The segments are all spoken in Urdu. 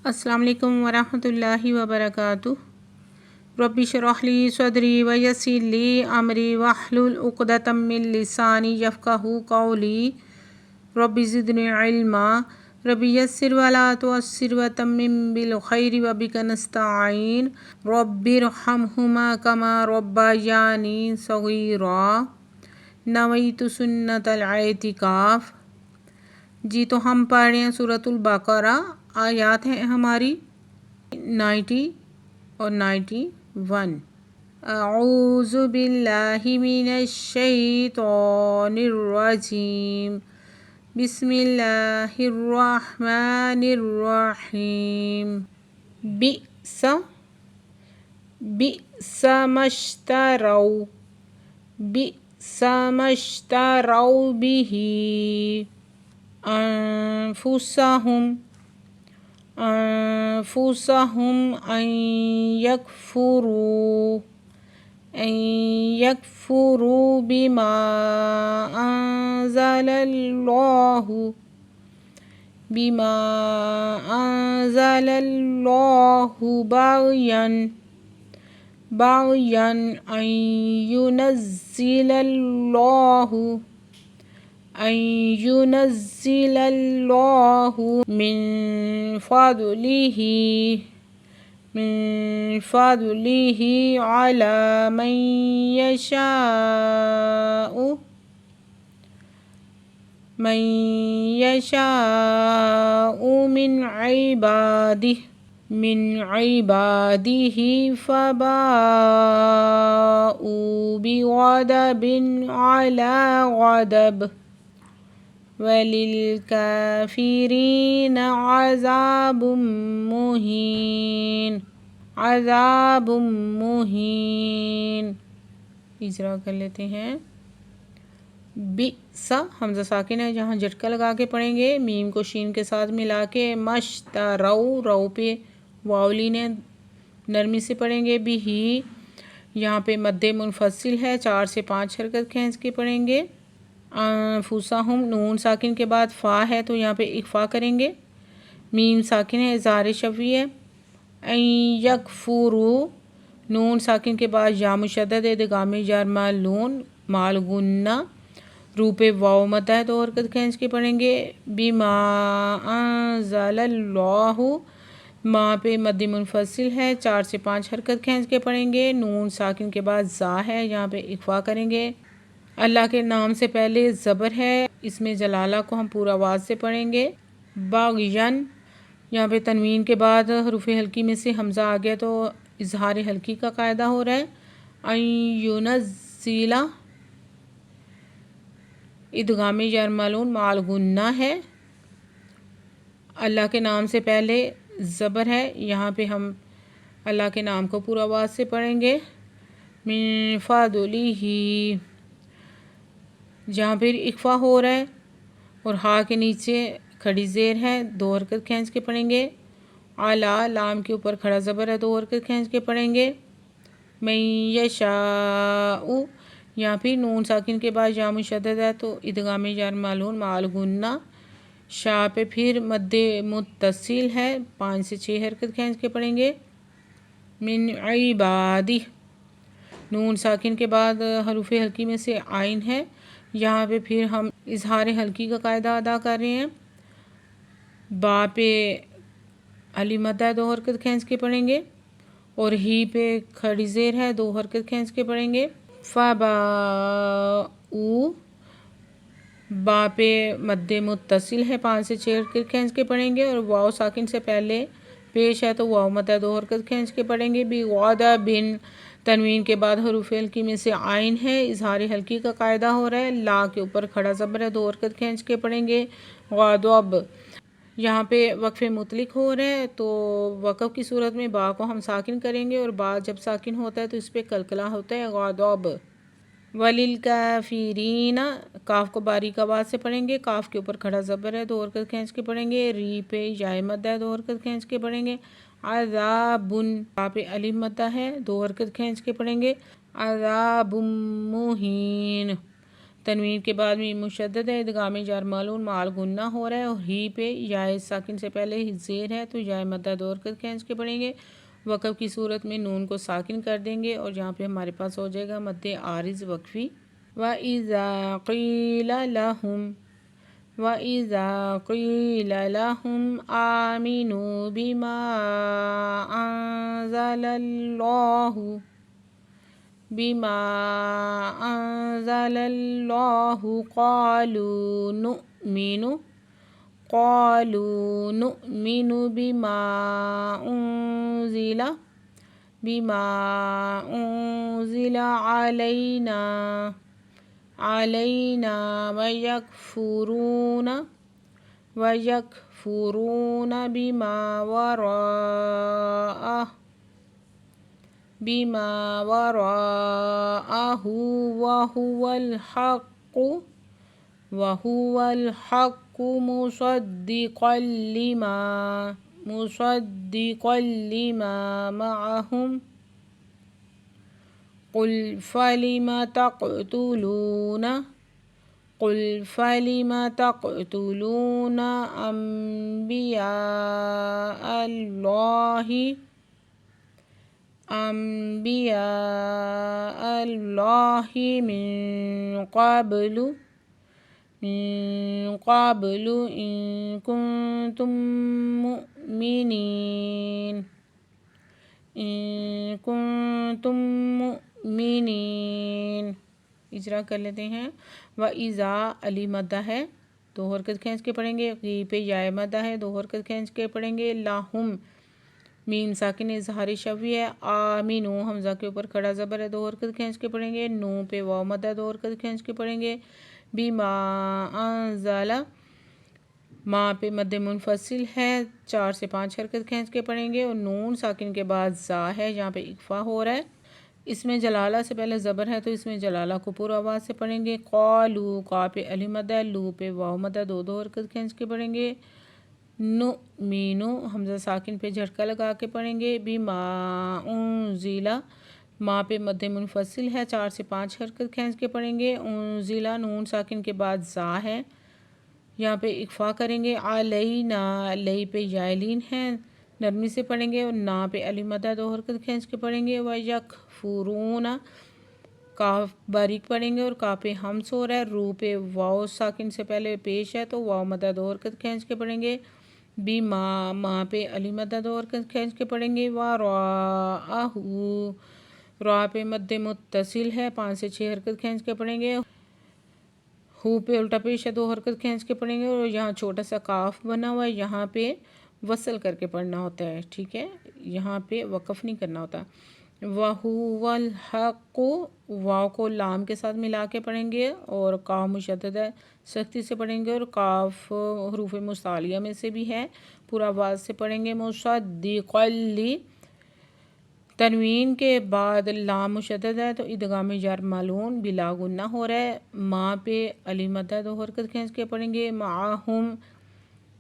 السلام علیکم ورحمۃ اللہ وبرکاتہ۔ رب اشرح لی صدری ویسر لی امری واحلل عقدۃ من لسانی یفقہوا قولی۔ رب زدنی علما، رب یسر ولا تعسر وتمم بالخیر وبک نستعین، رب ارحمہما کما ربیانی صغیرا۔ نویت سنت الاعتکاف۔ جی تو ہم پڑھ رہے ہیں سورۃ البقرہ، آیات ہیں ہماری 90 اور 91۔ اعوذ باللہ من الشیطان الرجیم، بسم اللہ الرحمن الرحیم۔ بئس ما اشتروا، بئس ما اشتروا به أنفسهم أن يكفروا بما أنزل الله بغيا أن ينزل الله من فضله على من يشاء من عباده فباءوا بغضب على غضب وللكافرين عذاب مہین۔ اجرا کر لیتے ہیں۔ بئس حمزہ ساکن ہے، جہاں جھٹکا لگا کے پڑھیں گے، میم کو شین کے ساتھ ملا کے مشترو، رو پہ واؤلی نے نرمی سے پڑھیں گے۔ بھی یہاں پہ مد منفصل ہے، 4 سے 5 حرکت کھینچ کے پڑھیں گے۔ انفسہم، نون ساکن کے بعد فا ہے تو یہاں پہ اخفا کریں گے۔ میم ساکن ہے، اظہار شفوی ہے۔ ان یکفروا، نون ساکن کے بعد یا مشدد ہے، ادغام جر مالون مال غنہ، رو پہ واو مد ہے، 2 حرکت کھینچ کے پڑھیں گے۔ بما انزل اللہ، ماں پہ مد منفصل ہے، 4 سے 5 حرکت کھینچ کے پڑھیں گے۔ نون ساکن کے بعد زا ہے، یہاں پہ اخفا کریں گے۔ اللہ کے نام سے پہلے زبر ہے، اس میں جلالہ کو ہم پورا آواز سے پڑھیں گے۔ باغین، یہاں پہ تنوین کے بعد حروف ہلکی میں سے حمزہ آ گیا تو اظہار ہلکی کا قاعدہ ہو رہا ہے۔ ان ینزل، ادغام جر ملون مال غنہ ہے، اللہ کے نام سے پہلے زبر ہے، یہاں پہ ہم اللہ کے نام کو پورا آواز سے پڑھیں گے۔ من فضلہ، جہاں پھر اخفا ہو رہا ہے اور ہا کے نیچے کھڑی زیر ہے، 2 حرکت کھینچ کے پڑھیں گے۔ اعلیٰ، لام کے اوپر کھڑا زبر ہے، 2 حرکت کھینچ کے پڑھیں گے۔ من یشاء، یہاں پھر نون ساکن کے بعد یا مشدد ہے تو ادغام جر ملون مال غنہ، شاہ پہ پھر مد متصل ہے، 5 سے 6 حرکت کھینچ کے پڑھیں گے۔ من عبادہ، نون ساکن کے بعد حروف ہلکی میں سے عین ہے، یہاں پہ پھر ہم اظہار ہلکی کا قاعدہ ادا کر رہے ہیں۔ با پہ علی مد ہے، 2 حرکت کھینچ کے پڑھیں گے، اور ہی پہ کھڑی زیر ہے، 2 حرکت کھینچ کے پڑھیں گے۔ فباؤ، با پہ مد متصل ہے، 5 سے 6 حرکت کھینچ کے پڑھیں گے، اور واو ساکن سے پہلے پیش ہے تو واو مد ہے، 2 حرکت کھینچ کے پڑھیں گے۔ بغضب، تنوین کے بعد حروف ہلکی میں سے عین ہے، اظہار ہلکی کا قاعدہ ہو رہا ہے، لا کے اوپر کھڑا زبر ہے، 2 حرکت کھینچ کے پڑھیں گے۔ غضب، یہاں پہ وقف مطلق ہو رہا ہے تو وقف کی صورت میں با کو ہم ساکن کریں گے، اور با جب ساکن ہوتا ہے تو اس پہ قلقلہ ہوتا ہے، غضب۔ وللکافرین، کاف کو باریک آواز سے پڑھیں گے، کاف کے اوپر کھڑا زبر ہے، 2 حرکت کھینچ کے پڑھیں گے۔ ری پہ یا مد ہے، 2 حرکت کھینچ کے پڑھیں گے۔ عذاب، با پہ الف مد ہے، 2 حرکت کھینچ کے پڑھیں گے۔ عذاب مہین، تنوین کے بعد میم مشدد ہے، ادغام جار معلوم مال گننا ہو رہا ہے، اور ہی پہ یائے ساکن سے پہلے ہی زیر ہے تو یائے مدہ دو حرکت کھینچ کے پڑھیں گے۔ وقف کی صورت میں نون کو ساکن کر دیں گے اور یہاں پہ ہمارے پاس ہو جائے گا مد عارض وقفی۔ وَإِذَا قِيلَ لَهُمْ وَإِذَا قِيلَ لَهُمْ آمِنُوا بِمَا أَنزَلَ اللَّهُ قَالُوا نُؤْمِنُ بِمَا أُنزِلَ عَلَيْنَا وَيَكْفُرُونَ بِمَا وَرَاءَهُ وَهُوَ الْحَقُّ مُصَدِّقًا لِمَا مَعَهُمْ قُلْ فَلِمَ تَقْتُلُونَ أَنْبِيَاءَ اللَّهِ مِنْ قَبْلُ إِنْ كُنْتُمْ مُؤْمِنِينَ۔ اجرا کر لیتے ہیں۔ وَإِذَا علی مدہ ہے، دو حرکت کھینچ کے پڑھیں گے۔ غی پہ یائے مدہ ہے، دو حرکت کھینچ کے پڑھیں گے۔ لَہُم میم ساکن اظہاری شفوی ہے۔ آمینو حمزہ کے اوپر کھڑا زبر ہے، دو حرکت کھینچ کے پڑھیں گے۔ نو پہ واو مدہ، دو حرکت کھینچ کے پڑھیں گے۔ بِمَا أَنزَلَ ماں پہ مد منفصل ہے، 4 سے 5 حرکت کھینچ کے پڑھیں گے، اور نون ساکن کے بعد زا ہے، یہاں پہ اکفا ہو رہا ہے۔ اس میں جلالہ سے پہلے زبر ہے تو اس میں جلالہ کو پورا آواز سے پڑھیں گے۔ قالو قا پہ علی مدہ، لو پہ واو مدہ، دو حرکت کھینچ کے پڑھیں گے۔ نؤمنو حمزہ ساکن پہ جھٹکا لگا کے پڑھیں گے۔ بما انزل ماں پہ مد منفصل ہے، 4 سے 5 حرکت کھینچ کے پڑھیں گے۔ انزل نون ساکن کے بعد زا ہے، یہاں پہ اکفا کریں گے۔ علینا لئی پہ یائلین ہے، نرمی سے پڑھیں گے، اور نا پہ علی مدہ، دو حرکت کھینچ کے پڑھیں گے۔ وَيَكْفُرُونَ کاف باریک پڑھیں گے اور کاف پہ ہمس ہو رہا ہے۔ رو پہ واو ساکن سے پہلے پیش ہے تو واو مدہ، دو حرکت کھینچ کے پڑھیں گے۔ بِما ماں پہ علی مدہ، دو حرکت کھینچ کے پڑھیں گے۔ وَرَاءَهُ را پہ مد متصل ہے، 5 سے 6 حرکت کھینچ کے پڑھیں گے۔ ہو پہ الٹا پیش ہے، 2 حرکت کھینچ کے پڑھیں گے، اور یہاں چھوٹا سا کاف بنا ہوا ہے، یہاں پہ وصل کر کے پڑھنا ہوتا ہے، ٹھیک ہے، یہاں پہ وقف نہیں کرنا ہوتا۔ وَهُوَ الْحَقُّ واو کو لام کے ساتھ ملا کے پڑھیں گے، اور کاف مشدد ہے، سختی سے پڑھیں گے، اور کاف حروف مستعلیہ میں سے بھی ہے، پورا آواز سے پڑھیں گے۔ مصدقا لی تنوین کے بعد لام مشدد ہے تو ادغام جار معلوم بلا غنہ ہو رہا ہے۔ ماں پہ علی مدہ، دو حرکت کھینچ کے پڑھیں گے۔ معہم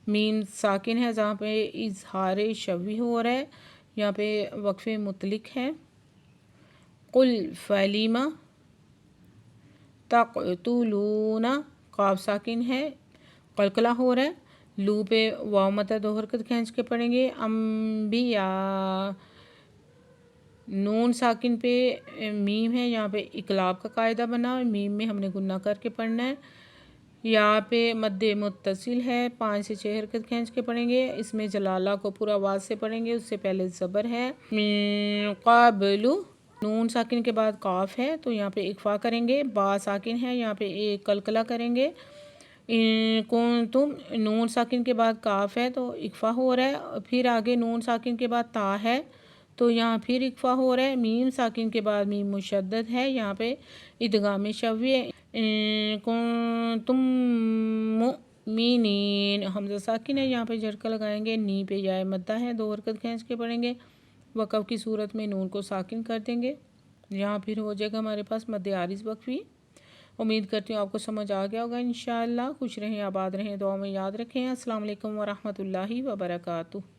میم ساکن ہے، جہاں پہ اظہار شفوی ہو رہا ہے، یہاں پہ وقف مطلق ہے۔ قل فلم تقتلون قاف ساکن ہے، قلقلہ ہو رہا ہے۔ لو پہ واو مدہ، دو حرکت کھینچ کے پڑھیں گے۔ انبیاء نون ساکن پہ میم ہے، یہاں پہ اقلاب کا قاعدہ بنا، میم میں ہم نے گنہ کر کے پڑھنا ہے۔ یہاں پہ مد متصل ہے، 5 سے 6 حرکت کھینچ کے پڑھیں گے، اس میں جلالہ کو پورا آواز سے پڑھیں گے، اس سے پہلے زبر ہے۔ من قبل نون ساکن کے بعد قاف ہے تو یہاں پہ اکفا کریں گے۔ با ساکن ہے، یہاں پہ ایک قلقلہ کریں گے۔ کنتم نون ساکن کے بعد کاف ہے تو اکفا ہو رہا ہے، پھر آگے نون ساکن کے بعد تا ہے تو یہاں پھر اکفا ہو رہا ہے۔ میم ساکن کے بعد میم مشدد ہے، یہاں پہ ادغام شفوی ہے۔ کنتم مؤمنین حمزہ ساکن ہے، یہاں پہ جھٹکا لگائیں گے۔ نی پہ یائے مدہ ہے، 2 حرکت کھینچ کے پڑھیں گے۔ وقف کی صورت میں نون کو ساکن کر دیں گے، یہاں پھر ہو جائے گا ہمارے پاس مد عارض وقفی۔ امید کرتی ہوں آپ کو سمجھ آ گیا ہوگا انشاءاللہ۔ خوش رہیں، آباد رہیں، دعا میں یاد رکھیں۔ السلام علیکم ورحمۃ اللہ وبرکاتہ۔